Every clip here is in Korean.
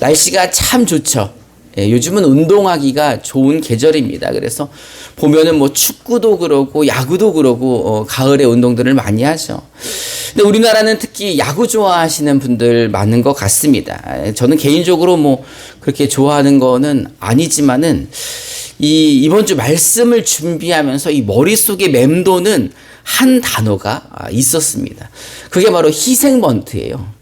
날씨가 참 좋죠. 요즘은 운동하기가 좋은 계절입니다. 그래서 보면은 뭐 축구도 그러고 야구도 그러고 가을에 운동들을 많이 하죠. 근데 우리나라는 특히 야구 좋아하시는 분들 많은 것 같습니다. 저는 개인적으로 뭐 그렇게 좋아하는 거는 아니지만은 이번 주 말씀을 준비하면서 이 머릿속에 맴도는 한 단어가 있었습니다. 그게 바로 희생번트예요.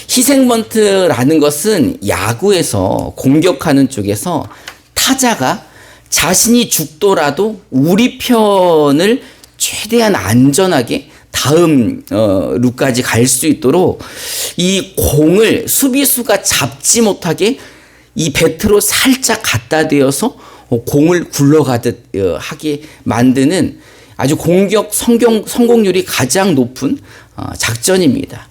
희생번트라는 것은 야구에서 공격하는 쪽에서 타자가 자신이 죽더라도 우리 편을 최대한 안전하게 다음 루까지 갈 수 있도록 이 공을 수비수가 잡지 못하게 이 배트로 살짝 갖다 대어서 공을 굴러가듯 하게 만드는 아주 공격 성공률이 가장 높은 작전입니다.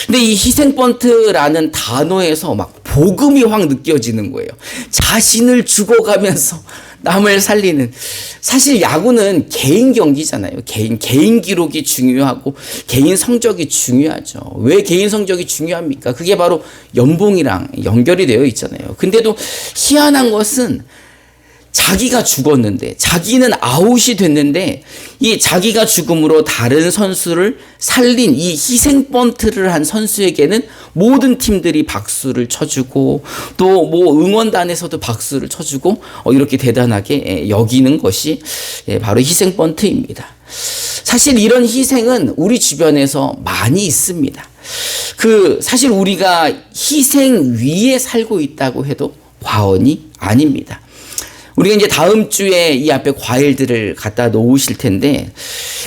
근데 이 희생번트라는 단어에서 막 복음이 확 느껴지는 거예요. 자신을 죽어가면서 남을 살리는. 사실 야구는 개인 경기잖아요. 개인 기록이 중요하고 개인 성적이 중요하죠. 왜 개인 성적이 중요합니까? 그게 바로 연봉이랑 연결이 되어 있잖아요. 근데도 희한한 것은 자기가 죽었는데, 자기는 아웃이 됐는데, 이 자기가 죽음으로 다른 선수를 살린 이 희생번트를 한 선수에게는 모든 팀들이 박수를 쳐주고, 또 뭐 응원단에서도 박수를 쳐주고, 이렇게 대단하게 여기는 것이 바로 희생번트입니다. 사실 이런 희생은 우리 주변에서 많이 있습니다. 사실 우리가 희생 위에 살고 있다고 해도 과언이 아닙니다. 우리가 이제 다음 주에 이 앞에 과일들을 갖다 놓으실 텐데,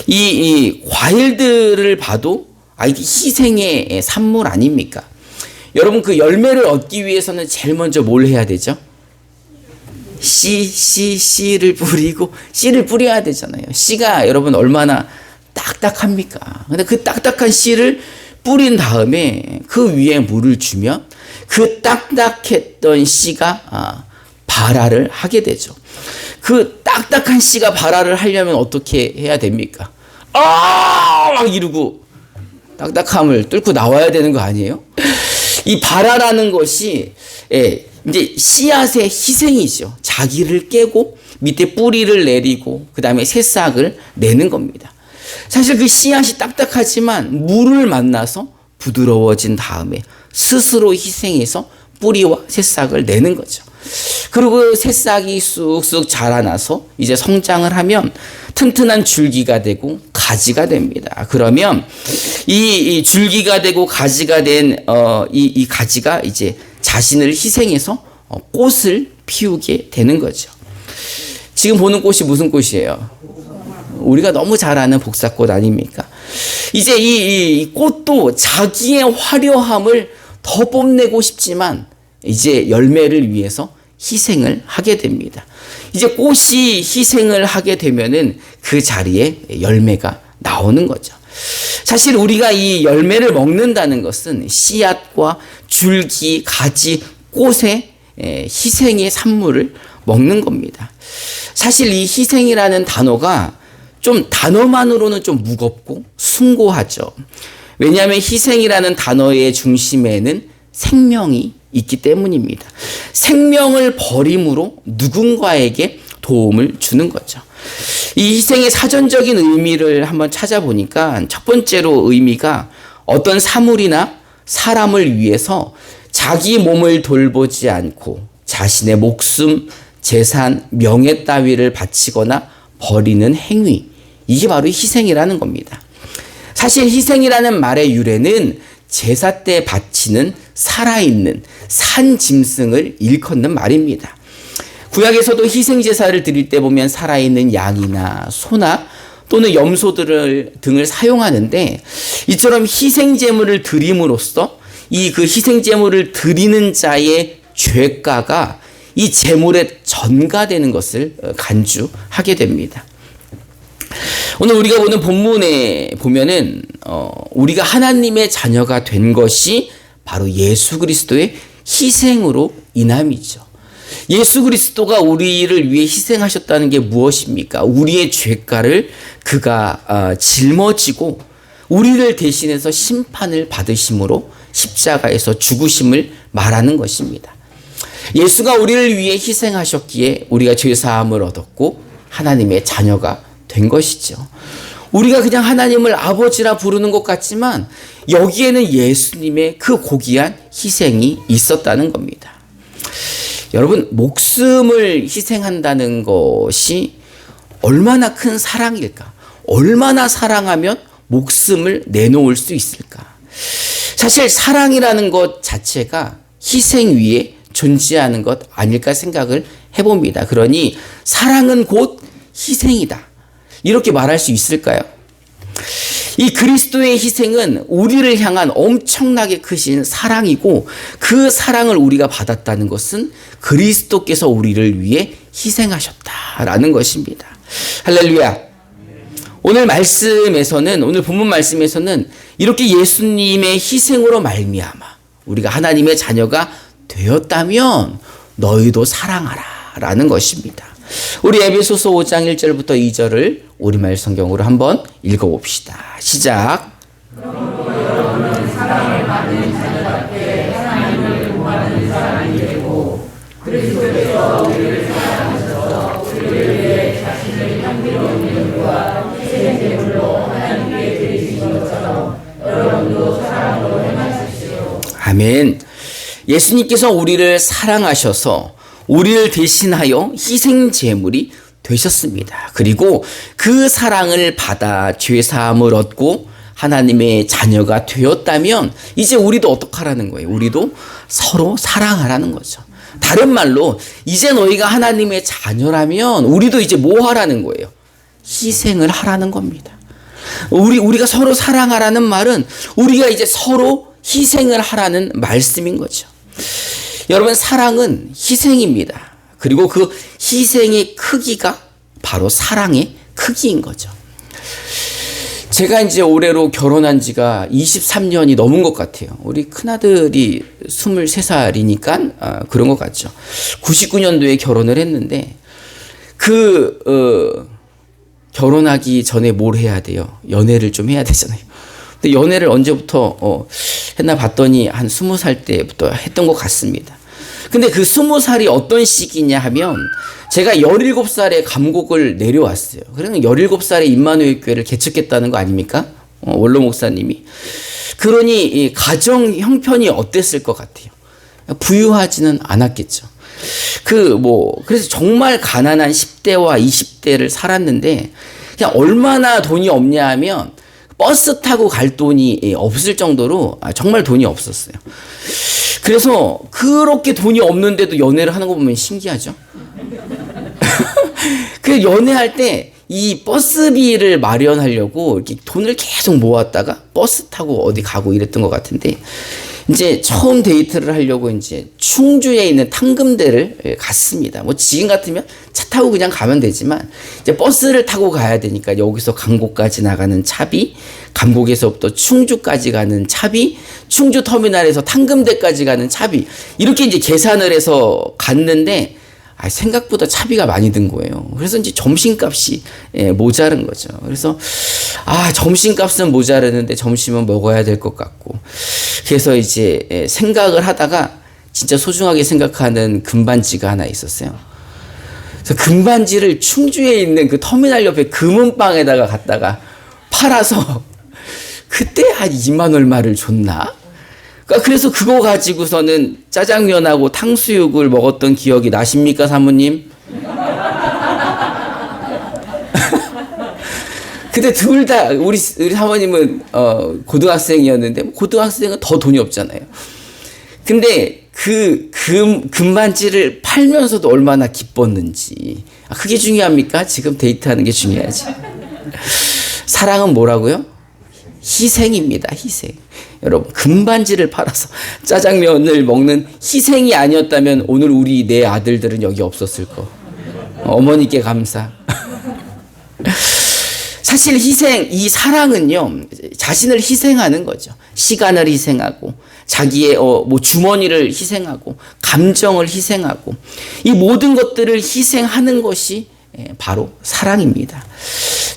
이 과일들을 봐도, 이게 희생의 산물 아닙니까? 여러분, 그 열매를 얻기 위해서는 제일 먼저 뭘 해야 되죠? 씨를 뿌리고, 씨를 뿌려야 되잖아요. 씨가 여러분 얼마나 딱딱합니까? 근데 그 딱딱한 씨를 뿌린 다음에 그 위에 물을 주면 그 딱딱했던 씨가 발화를 하게 되죠. 그 딱딱한 씨가 발화를 하려면 어떻게 해야 됩니까? 막 이러고 딱딱함을 뚫고 나와야 되는 거 아니에요? 이 발화라는 것이 이제 씨앗의 희생이죠. 자기를 깨고 밑에 뿌리를 내리고 그 다음에 새싹을 내는 겁니다. 사실 그 씨앗이 딱딱하지만 물을 만나서 부드러워진 다음에 스스로 희생해서 뿌리와 새싹을 내는 거죠. 그리고 새싹이 쑥쑥 자라나서 이제 성장을 하면 튼튼한 줄기가 되고 가지가 됩니다. 그러면 이 줄기가 되고 가지가 된 이 가지가 이제 자신을 희생해서 꽃을 피우게 되는 거죠. 지금 보는 꽃이 무슨 꽃이에요? 우리가 너무 잘 아는 복사꽃 아닙니까? 이제 이 꽃도 자기의 화려함을 더 뽐내고 싶지만 이제 열매를 위해서 희생을 하게 됩니다. 이제 꽃이 희생을 하게 되면은 그 자리에 열매가 나오는 거죠. 사실 우리가 이 열매를 먹는다는 것은 씨앗과 줄기, 가지, 꽃의 희생의 산물을 먹는 겁니다. 사실 이 희생이라는 단어가 좀 단어만으로는 좀 무겁고 숭고하죠. 왜냐하면 희생이라는 단어의 중심에는 생명이 있기 때문입니다. 생명을 버림으로 누군가에게 도움을 주는 거죠. 이 희생의 사전적인 의미를 한번 찾아보니까 첫 번째로 의미가 어떤 사물이나 사람을 위해서 자기 몸을 돌보지 않고 자신의 목숨, 재산, 명예 따위를 바치거나 버리는 행위, 이게 바로 희생이라는 겁니다. 사실 희생이라는 말의 유래는 제사 때 바치는 살아있는 산 짐승을 일컫는 말입니다. 구약에서도 희생 제사를 드릴 때 보면 살아있는 양이나 소나 또는 염소들을 등을 사용하는데, 이처럼 희생 제물을 드림으로써 이 그 희생 제물을 드리는 자의 죄가가 이 제물에 전가되는 것을 간주하게 됩니다. 오늘 우리가 보는 본문에 보면은 우리가 하나님의 자녀가 된 것이 바로 예수 그리스도의 희생으로 인함이죠. 예수 그리스도가 우리를 위해 희생하셨다는 게 무엇입니까? 우리의 죄가를 그가 짊어지고 우리를 대신해서 심판을 받으심으로 십자가에서 죽으심을 말하는 것입니다. 예수가 우리를 위해 희생하셨기에 우리가 죄사함을 얻었고 하나님의 자녀가 된 것이죠. 우리가 그냥 하나님을 아버지라 부르는 것 같지만 여기에는 예수님의 그 고귀한 희생이 있었다는 겁니다. 여러분, 목숨을 희생한다는 것이 얼마나 큰 사랑일까? 얼마나 사랑하면 목숨을 내놓을 수 있을까? 사실 사랑이라는 것 자체가 희생 위에 존재하는 것 아닐까 생각을 해봅니다. 그러니 사랑은 곧 희생이다. 이렇게 말할 수 있을까요? 이 그리스도의 희생은 우리를 향한 엄청나게 크신 사랑이고 그 사랑을 우리가 받았다는 것은 그리스도께서 우리를 위해 희생하셨다라는 것입니다. 할렐루야. 오늘 본문 말씀에서는 이렇게 예수님의 희생으로 말미암아 우리가 하나님의 자녀가 되었다면 너희도 사랑하라 라는 것입니다. 우리 에베소서 5장 1절부터 2절을 우리말 성경으로 한번 읽어봅시다. 시작. 그러므로 여러분은 사랑을 받는 자녀답게 하나님을 구하는 사람이 되고 그리스도께서 우리를 사랑하셔서 우리를 위해 자신의 향기로운 이름과 희생제물로 하나님께 드리신 것처럼 여러분도 사랑으로 행하십시오. 아멘. 예수님께서 우리를 사랑하셔서 우리를 대신하여 희생 제물이 되셨습니다. 그리고 그 사랑을 받아 죄사함을 얻고 하나님의 자녀가 되었다면 이제 우리도 어떡하라는 거예요? 우리도 서로 사랑하라는 거죠. 다른 말로 이제 너희가 하나님의 자녀라면 우리도 이제 뭐 하라는 거예요? 희생을 하라는 겁니다. 우리가 서로 사랑하라는 말은 우리가 이제 서로 희생을 하라는 말씀인 거죠. 여러분, 사랑은 희생입니다. 그리고 그 희생의 크기가 바로 사랑의 크기인 거죠. 제가 이제 올해로 결혼한 지가 23년이 넘은 것 같아요. 우리 큰아들이 23살이니까 그런 것 같죠. 99년도에 결혼을 했는데 결혼하기 전에 뭘 해야 돼요? 연애를 좀 해야 되잖아요. 근데 연애를 언제부터 했나 봤더니 한 20살 때부터 했던 것 같습니다. 근데 그 20살이 어떤 시기냐 하면 제가 17살에 감곡을 내려왔어요. 그러면 17살에 임마누엘 교회를 개척했다는 거 아닙니까? 원로 목사님이. 그러니 이 가정 형편이 어땠을 것 같아요? 부유하지는 않았겠죠. 그래서 정말 가난한 10대와 20대를 살았는데 그냥 얼마나 돈이 없냐 하면 버스 타고 갈 돈이 없을 정도로 정말 돈이 없었어요. 그래서 그렇게 돈이 없는데도 연애를 하는 거 보면 신기하죠. 그 연애할 때 이 버스비를 마련하려고 이렇게 돈을 계속 모았다가 버스 타고 어디 가고 이랬던 것 같은데 이제 처음 데이트를 하려고 이제 충주에 있는 탕금대를 갔습니다. 뭐 지금 같으면 차 타고 그냥 가면 되지만 이제 버스를 타고 가야 되니까 여기서 강곡까지 나가는 차비, 강곡에서부터 충주까지 가는 차비, 충주 터미널에서 탕금대까지 가는 차비 이렇게 이제 계산을 해서 갔는데 생각보다 차비가 많이 든 거예요. 그래서 이제 점심값이 모자른 거죠. 그래서 점심값은 모자르는데 점심은 먹어야 될 것 같고 그래서 이제 생각을 하다가 진짜 소중하게 생각하는 금반지가 하나 있었어요. 그래서 금반지를 충주에 있는 그 터미널 옆에 금은방에다가 갖다가 팔아서 그때 한 2만 얼마를 줬나? 그래서 그거 가지고서는 짜장면하고 탕수육을 먹었던 기억이 나십니까, 사모님? 근데 둘 다 우리 사모님은 고등학생이었는데 고등학생은 더 돈이 없잖아요. 근데 그 금반지를 팔면서도 얼마나 기뻤는지. 그게 중요합니까? 지금 데이트하는 게 중요하지. 사랑은 뭐라고요? 희생입니다. 희생. 여러분, 금반지를 팔아서 짜장면을 먹는 희생이 아니었다면 오늘 우리 내 아들들은 여기 없었을 거. 어머니께 감사. 사실 이 사랑은요, 자신을 희생하는 거죠. 시간을 희생하고, 자기의 주머니를 희생하고, 감정을 희생하고, 이 모든 것들을 희생하는 것이 바로 사랑입니다.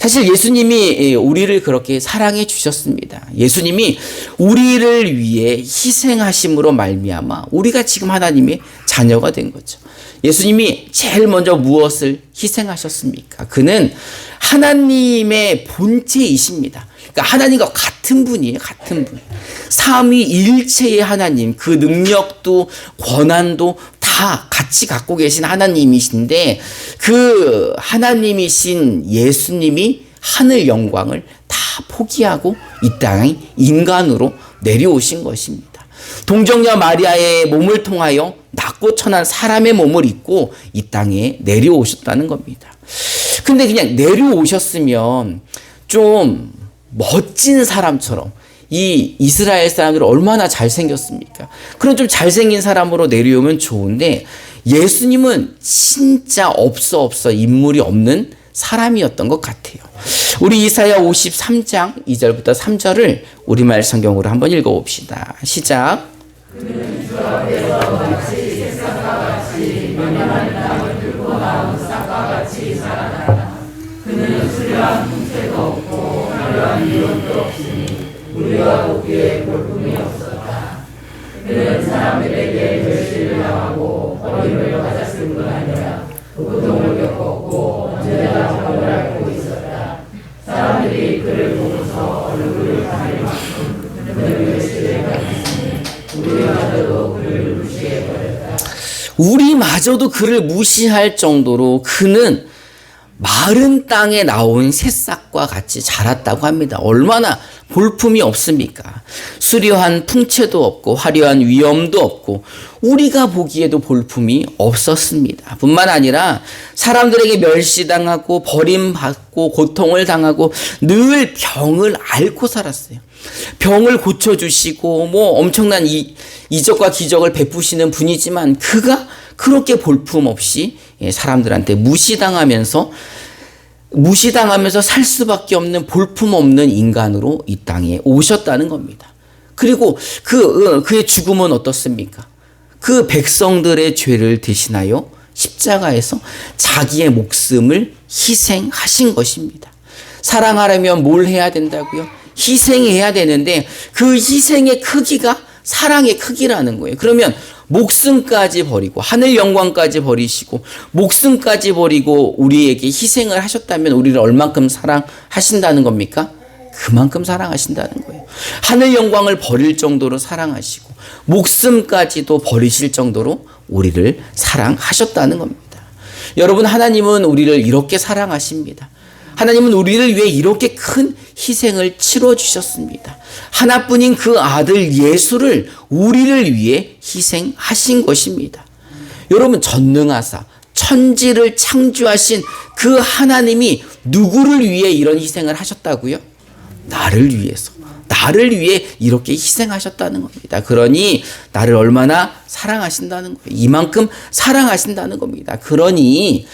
사실 예수님이 우리를 그렇게 사랑해 주셨습니다. 예수님이 우리를 위해 희생하심으로 말미암아 우리가 지금 하나님의 자녀가 된 거죠. 예수님이 제일 먼저 무엇을 희생하셨습니까? 그는 하나님의 본체이십니다. 그러니까 하나님과 같은 분이에요. 같은 분. 삼위일체의 하나님, 그 능력도 권한도 다 같이 갖고 계신 하나님이신데, 그 하나님이신 예수님이 하늘 영광을 다 포기하고 이 땅에 인간으로 내려오신 것입니다. 동정녀 마리아의 몸을 통하여 낮고 천한 사람의 몸을 입고 이 땅에 내려오셨다는 겁니다. 근데 그냥 내려오셨으면 좀 멋진 사람처럼, 이 이스라엘 사람들은 얼마나 잘생겼습니까? 그런 좀 잘생긴 사람으로 내려오면 좋은데, 예수님은 진짜 없어 인물이 없는 사람이었던 것 같아요. 우리 이사야 53장 2절부터 3절을 우리말 성경으로 한번 읽어봅시다. 시작. 그는 주 앞에서 마치 새싹과 같이 만연한 땅을 뚫고 나온 싹과 같이 자라나라. 그는 수려한 풍채도 없고 화려한 이론도 없으니 우리가 보기에 볼품이 없었다. 그는 사람들에게 멸시를 당하고 버림을 받았을 뿐 아니라 고통을 겪었고 언제나 병을 앓고 있었다. 사람들이 그를 보고서 얼굴을 가릴 만큼 그는 멸시를 받았으니 우리마저도 그를 무시해버렸다. 우리마저도 그를 무시할 정도로 그는 마른 땅에 나온 새싹과 같이 자랐다고 합니다. 얼마나 볼품이 없습니까? 수려한 풍채도 없고 화려한 위엄도 없고 우리가 보기에도 볼품이 없었습니다. 뿐만 아니라 사람들에게 멸시당하고 버림받고 고통을 당하고 늘 병을 앓고 살았어요. 병을 고쳐주시고 뭐 엄청난 이적과 기적을 베푸시는 분이지만 그가 그렇게 볼품없이 사람들한테 무시당하면서 살 수밖에 없는 볼품없는 인간으로 이 땅에 오셨다는 겁니다. 그리고 그의 죽음은 어떻습니까? 그 백성들의 죄를 대신하여 십자가에서 자기의 목숨을 희생하신 것입니다. 사랑하려면 뭘 해야 된다고요? 희생해야 되는데 그 희생의 크기가 사랑의 크기라는 거예요. 그러면 목숨까지 버리고 하늘 영광까지 버리시고 목숨까지 버리고 우리에게 희생을 하셨다면 우리를 얼만큼 사랑하신다는 겁니까? 그만큼 사랑하신다는 거예요. 하늘 영광을 버릴 정도로 사랑하시고 목숨까지도 버리실 정도로 우리를 사랑하셨다는 겁니다. 여러분, 하나님은 우리를 이렇게 사랑하십니다. 하나님은 우리를 위해 이렇게 큰 희생을 치러주셨습니다. 하나뿐인 그 아들 예수를 우리를 위해 희생하신 것입니다. 여러분, 전능하사 천지를 창조하신 그 하나님이 누구를 위해 이런 희생을 하셨다고요? 나를 위해서. 나를 위해 이렇게 희생하셨다는 겁니다. 그러니 나를 얼마나 사랑하신다는 거예요. 이만큼 사랑하신다는 겁니다. 그러니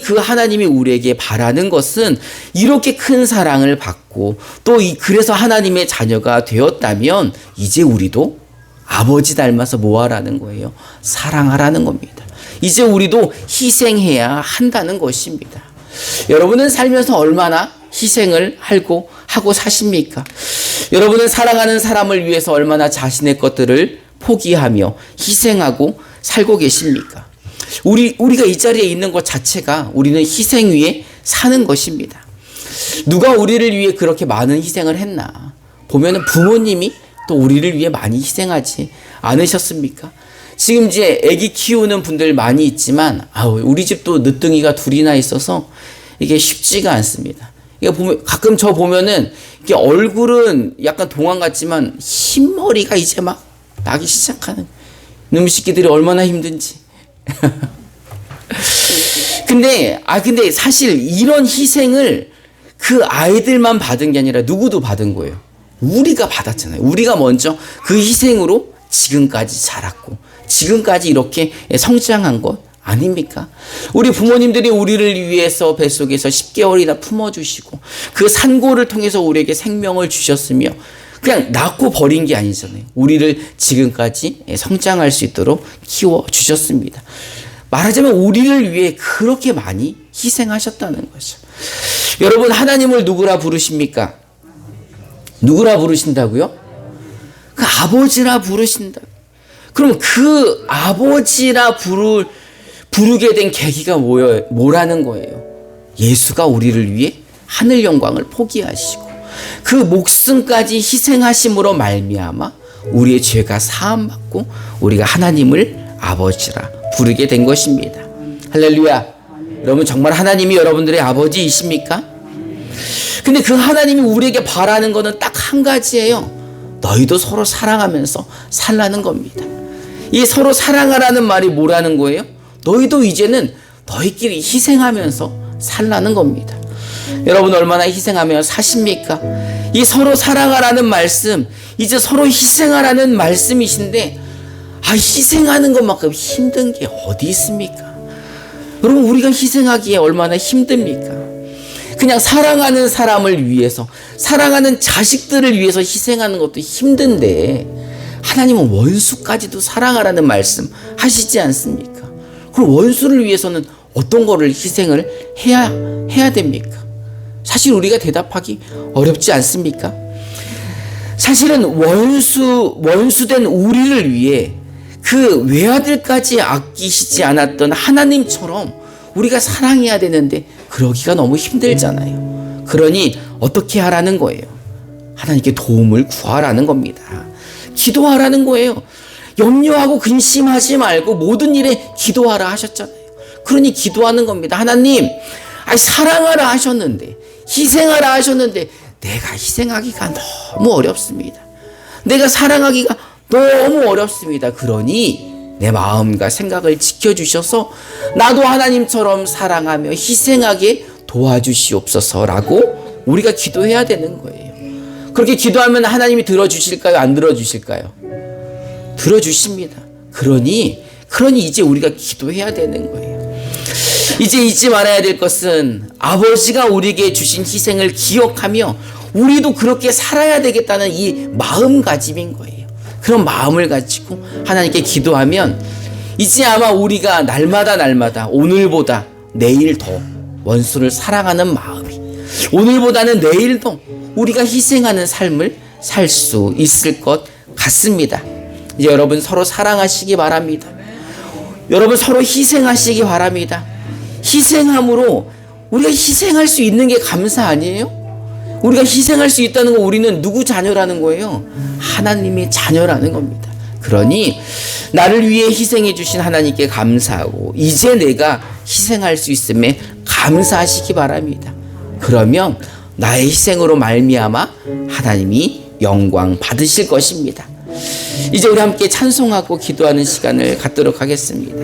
그 하나님이 우리에게 바라는 것은 이렇게 큰 사랑을 받고 또 그래서 하나님의 자녀가 되었다면 이제 우리도 아버지 닮아서 뭐 하라는 거예요? 사랑하라는 겁니다. 이제 우리도 희생해야 한다는 것입니다. 여러분은 살면서 얼마나 희생을 하고 사십니까? 여러분은 사랑하는 사람을 위해서 얼마나 자신의 것들을 포기하며 희생하고 살고 계십니까? 우리가 이 자리에 있는 것 자체가 우리는 희생 위에 사는 것입니다. 누가 우리를 위해 그렇게 많은 희생을 했나? 보면은 부모님이 또 우리를 위해 많이 희생하지 않으셨습니까? 지금 이제 아기 키우는 분들 많이 있지만 우리 집도 늦둥이가 둘이나 있어서 이게 쉽지가 않습니다. 가끔 저 보면은 이게 얼굴은 약간 동안 같지만 흰머리가 이제 막 나기 시작하는 놈 새끼들이 얼마나 힘든지. 근데 사실 이런 희생을 그 아이들만 받은 게 아니라 누구도 받은 거예요. 우리가 받았잖아요. 우리가 먼저 그 희생으로 지금까지 자랐고 지금까지 이렇게 성장한 것 아닙니까? 우리 부모님들이 우리를 위해서 뱃속에서 10개월이나 품어주시고 그 산고를 통해서 우리에게 생명을 주셨으며 그냥 낳고 버린 게 아니잖아요. 우리를 지금까지 성장할 수 있도록 키워주셨습니다. 말하자면 우리를 위해 그렇게 많이 희생하셨다는 거죠. 여러분, 하나님을 누구라 부르십니까? 누구라 부르신다고요? 그 아버지라 부르신다. 그럼 그 아버지라 부르게 된 계기가 뭐라는 거예요? 예수가 우리를 위해 하늘 영광을 포기하시고 그 목숨까지 희생하심으로 말미암아 우리의 죄가 사함받고 우리가 하나님을 아버지라 부르게 된 것입니다. 할렐루야. 여러분, 정말 하나님이 여러분들의 아버지이십니까? 근데 그 하나님이 우리에게 바라는 것은 딱 한 가지예요. 너희도 서로 사랑하면서 살라는 겁니다. 이 서로 사랑하라는 말이 뭐라는 거예요? 너희도 이제는 너희끼리 희생하면서 살라는 겁니다. 여러분, 얼마나 희생하며 사십니까? 이 서로 사랑하라는 말씀, 이제 서로 희생하라는 말씀이신데, 희생하는 것만큼 힘든 게 어디 있습니까? 여러분, 우리가 희생하기에 얼마나 힘듭니까? 그냥 사랑하는 사람을 위해서, 사랑하는 자식들을 위해서 희생하는 것도 힘든데 하나님은 원수까지도 사랑하라는 말씀 하시지 않습니까? 그럼 원수를 위해서는 어떤 거를 희생을 해야 됩니까? 사실 우리가 대답하기 어렵지 않습니까? 사실은 원수된 우리를 위해 그 외아들까지 아끼시지 않았던 하나님처럼 우리가 사랑해야 되는데 그러기가 너무 힘들잖아요. 그러니 어떻게 하라는 거예요? 하나님께 도움을 구하라는 겁니다. 기도하라는 거예요. 염려하고 근심하지 말고 모든 일에 기도하라 하셨잖아요. 그러니 기도하는 겁니다. 하나님, 사랑하라 하셨는데, 희생하라 하셨는데 내가 희생하기가 너무 어렵습니다. 내가 사랑하기가 너무 어렵습니다. 그러니 내 마음과 생각을 지켜주셔서 나도 하나님처럼 사랑하며 희생하게 도와주시옵소서라고 우리가 기도해야 되는 거예요. 그렇게 기도하면 하나님이 들어주실까요? 안 들어주실까요? 들어주십니다. 그러니 이제 우리가 기도해야 되는 거예요. 이제 잊지 말아야 될 것은 아버지가 우리에게 주신 희생을 기억하며 우리도 그렇게 살아야 되겠다는 이 마음가짐인 거예요. 그런 마음을 가지고 하나님께 기도하면 이제 아마 우리가 날마다 오늘보다 내일 더 원수를 사랑하는 마음이, 오늘보다는 내일 더 우리가 희생하는 삶을 살 수 있을 것 같습니다. 이제 여러분, 서로 사랑하시기 바랍니다. 여러분, 서로 희생하시기 바랍니다. 희생함으로 우리가 희생할 수 있는 게 감사 아니에요? 우리가 희생할 수 있다는 거, 우리는 누구 자녀라는 거예요? 하나님의 자녀라는 겁니다. 그러니 나를 위해 희생해 주신 하나님께 감사하고 이제 내가 희생할 수 있음에 감사하시기 바랍니다. 그러면 나의 희생으로 말미암아 하나님이 영광 받으실 것입니다. 이제 우리 함께 찬송하고 기도하는 시간을 갖도록 하겠습니다.